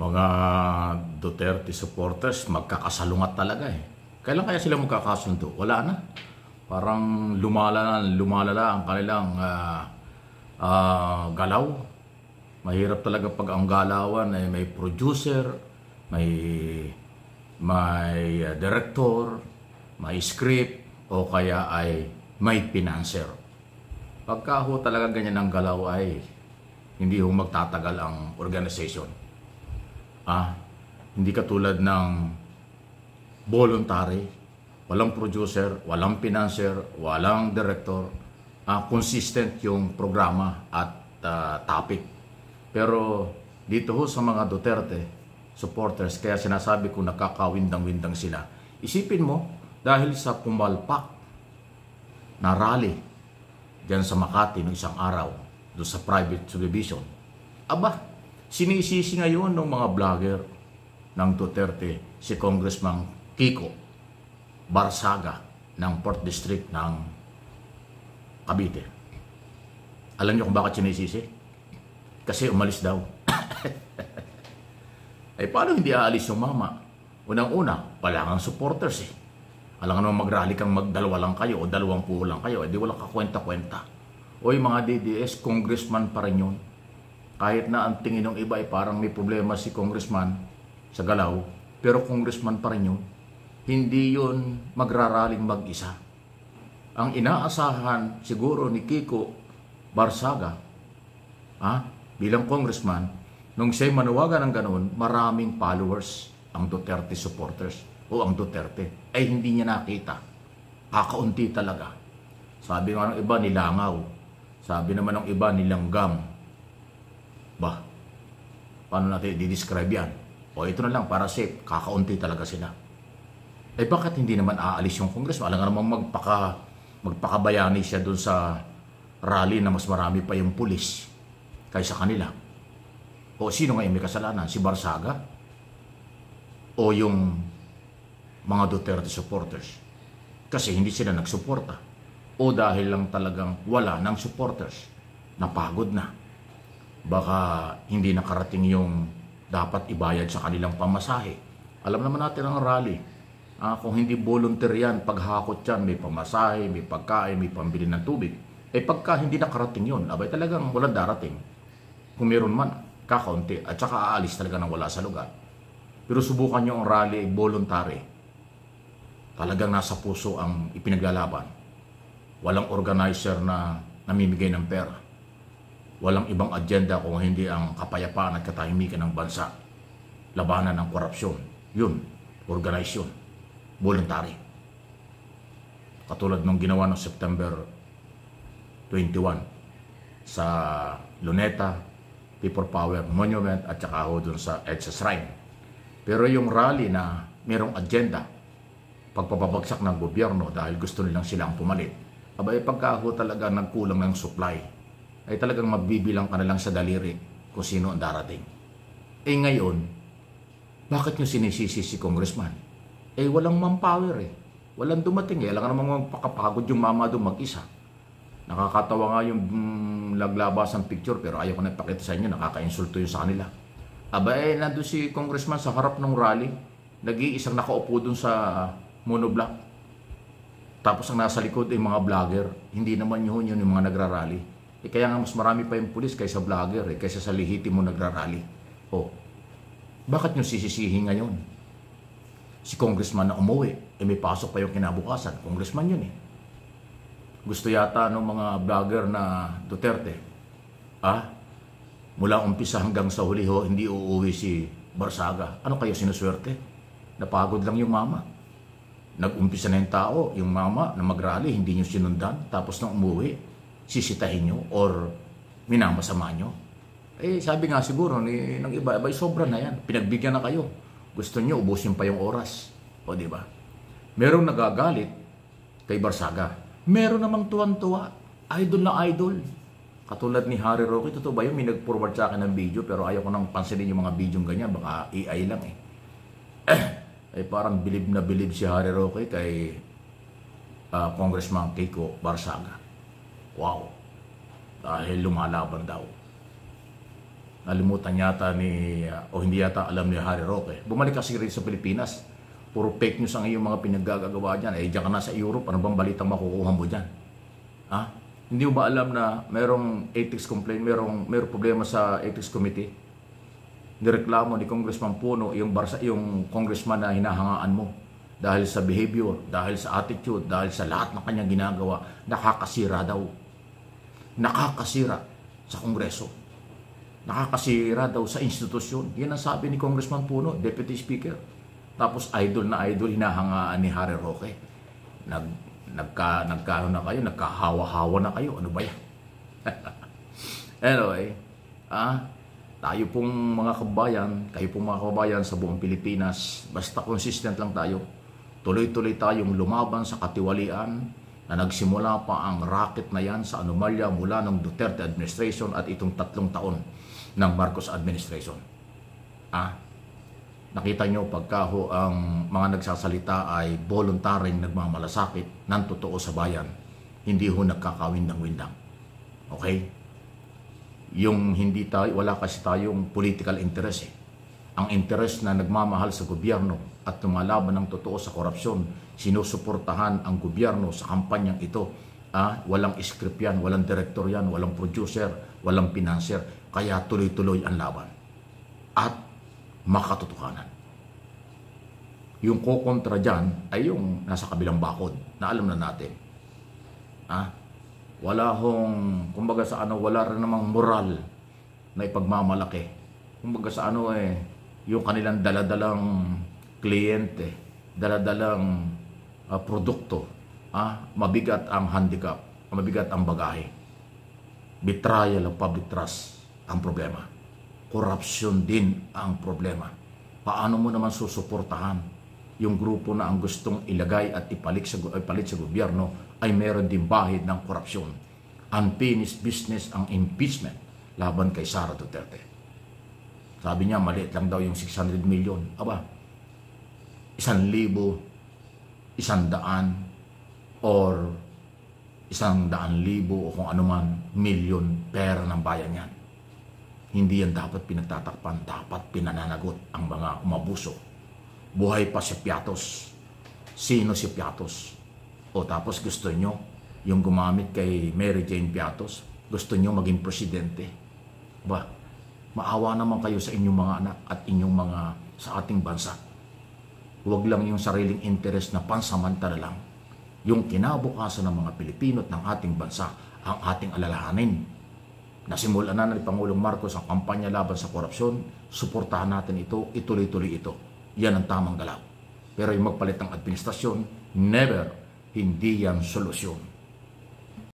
Mga Duterte supporters, magkakasalungat talaga eh. Kailan kaya sila magkakasundo? Wala na. Parang lumalala ang kanilang galaw. Mahirap talaga pag ang galawan ay may producer, may director, may script, o kaya ay may financer. Pagka ho talaga ganyan ang galaw ay hindi ho magtatagal ang organization. Hindi katulad ng voluntary, walang producer, walang financer, walang director, consistent yung programa at topic. Pero dito ho sa mga Duterte supporters, kaya sinasabi ko nakakawindang-windang sila. Isipin mo, dahil sa pumalpak na rally dyan sa Makati noong isang araw, doon sa private subdivision, sinisisi ngayon ng mga vlogger ng Duterte si Congressman Kiko Barsaga ng 4th District ng Cavite. Alam niyo kung bakit sinisisi? Kasi umalis daw. Paano hindi aalis yung mama? Unang-una, wala kang supporters eh. Alam nga naman mag-rally kang magdalawa lang kayo o 20 lang kayo, di wala kakwenta-kwenta. O yung mga DDS, congressman pa rin yun. Kahit na ang tingin ng iba ay parang may problema si congressman sa galaw, pero congressman pa rin yun. Hindi yun magraraling mag-isa. Ang inaasahan siguro ni Kiko Barsaga, bilang congressman, nung siya'y manawagan ng ganoon, maraming followers ang Duterte supporters o ang Duterte. Ay hindi niya nakita. Kakaunti talaga. Sabi nga ng iba, nilangaw. Sabi naman ng iba, nilanggam. Paano natin i-describe yan? O ito na lang, para safe, kakaunti talaga sila. Bakit hindi naman aalis yung congressman? Alam nga naman magpakabayani siya dun sa rally na mas marami pa yung pulis kaysa kanila. O sino nga yung may kasalanan? Si Barsaga? O yung mga Duterte supporters? Kasi hindi sila nagsuporta. O dahil lang talagang wala ng supporters, napagod na. Baka hindi nakarating yung dapat ibayad sa kanilang pamasahe. Alam naman natin ang rally. Kung hindi volunteer yan, paghakot yan, may pamasahe, may pagkain, may pambili ng tubig. Pagka hindi nakarating yun, talagang walang darating. Kung meron man, kakaunti. At saka aalis talaga nang wala sa lugar. Pero subukan nyo ang rally voluntary. Talagang nasa puso ang ipinaglalaban. Walang organizer na namimigay ng pera. Walang ibang agenda kung hindi ang kapayapaan at katahimikan ng bansa. Labanan ng korupsyon. Yun, organization. Voluntary. Katulad nung ginawa ng September 21 sa Luneta, People Power Monument at saka ho dun sa EDSA Shrine. Pero yung rally na mayroong agenda, pagpapabagsak ng gobyerno dahil gusto nilang silang pumalit, pagka ho talaga nagkulang ng supply, ay talagang mabibilang ka na lang sa daliri kung sino ang darating. Ngayon, bakit nyo sinisisi si congressman? Walang manpower eh. Walang dumating eh. Alam ka namang magpakapagod yung mama doon mag-isa. Nakakatawa nga yung laglabas ng picture pero ayaw ko na ipakita sa inyo. Nakaka-insulto yun sa kanila. Nandun si congressman sa harap ng rally. Nag-iisang nakaupo doon sa monoblock. Tapos ang nasa likod ay mga vlogger. Hindi naman yun yung mga nagrarally. Kaya nga mas marami pa yung pulis kaysa vlogger kaysa sa lihitimo nagrarally. Bakit nyo sisisihin ngayon? Si congressman na umuwi, may pasok pa yung kinabukasan. Congressman yun eh. Gusto yata ng mga vlogger na Duterte, mula umpisa hanggang sa huli hindi uuwi si Barsaga. Ano kayo sinuswerte? Napagod lang yung mama. Nag-umpisa na yung tao, yung mama na mag-rally, hindi nyo sinundan. Tapos nang umuwi, sisitahin nyo or minamasama nyo. Sabi nga siguro ng iba, sobra na yan. Pinagbigyan na kayo. Gusto nyo, ubusin pa yung oras. Di ba? Merong nagagalit kay Barsaga. Meron namang tuwan-tuwa. Idol na idol. Katulad ni Harry Roque. Totoo ba yun? May nag-forward sa akin ng video pero ayaw ko nang pansinin yung mga video ganyan. Baka AI lang parang bilib na bilib si Harry Roque kay Congressman Kiko Barsaga. Wow. Dahil lumalaban daw. Nalimutan yata o hindi yata alam ni Harry Roque. Bumalik kasi rin sa Pilipinas. Puro fake news ang iyong mga pinaggagawa dyan. Eh, dyan ka na sa Europe, ano bang balitang makukuha mo dyan? Ha? Hindi mo ba alam na mayroong ethics complaint, mayroong problema sa ethics committee? Nireklamo ni Congressman Puno yung congressman na hinahangaan mo dahil sa behavior, dahil sa attitude, dahil sa lahat ng kanyang ginagawa, nakakasira daw. Nakakasira sa Kongreso. Nakakasira daw sa institusyon. Yan ang sabi ni Congressman Puno, Deputy Speaker. Tapos idol na idol, hinahangaan ni Harry Roque. Nagkaano na kayo, nagkahawa-hawa na kayo. Ano ba yan? Anyway, tayo pong mga kabayan, kayo pong mga kabayan sa buong Pilipinas, basta consistent lang tayo. Tuloy-tuloy tayong lumaban sa katiwalian na nagsimula pa ang racket na yan sa anomalya mula ng Duterte administration at itong 3 taon ng Marcos administration. Nakita nyo pagka ang mga nagsasalita ay voluntaryong nagmamalasakit ng totoo sa bayan, hindi ho nagkakawindang-windang. Okay? Yung hindi tayo, wala kasi tayong political interest eh. Ang interest na nagmamahal sa gobyerno at lumalaban ng totoo sa korupsyon, sinusuportahan ang gobyerno sa kampanyang ito. Walang script yan, walang director yan, walang producer, walang financer. Kaya tuloy-tuloy ang laban. At makatotohanan. Yung kukontra dyan ay yung nasa kabilang bakod na alam na natin. Wala kumbaga sa wala rin namang moral na ipagmamalaki. Kumbaga sa yung kanilang daladalang kliyente, daladalang produkto, mabigat ang handicap, mabigat ang bagahe. Betrayal of public trust ang problema. Corruption din ang problema. Paano mo naman susuportahan yung grupo na ang gustong ilagay at ipalit sa gobyerno ay meron din bahid ng korupsyon. Unfinished business ang impeachment laban kay Sara Duterte. Sabi niya, maliit lang daw yung 600 million. 1,000, 100, or 100,000 o kung anuman milyon pera ng bayan yan. Hindi yan dapat pinagtatakpan, dapat pinananagot ang mga umabuso. Buhay pa si Piatos. Sino si Piatos? O tapos gusto nyo yung gumamit kay Mary Jane Piatos? Gusto nyo maging presidente? Maawa naman kayo sa inyong mga anak at inyong mga sa ating bansa. Huwag lang yung sariling interest na pansamantala lang. Yung kinabukasan ng mga Pilipino at ng ating bansa ang ating alalahanin. Nasimulan na ni Pangulong Marcos ang kampanya laban sa korupsyon. Suportahan natin ito, ituloy-tuloy ito. Yan ang tamang galaw. Pero yung magpalit ng administrasyon, never, hindi yan solusyon.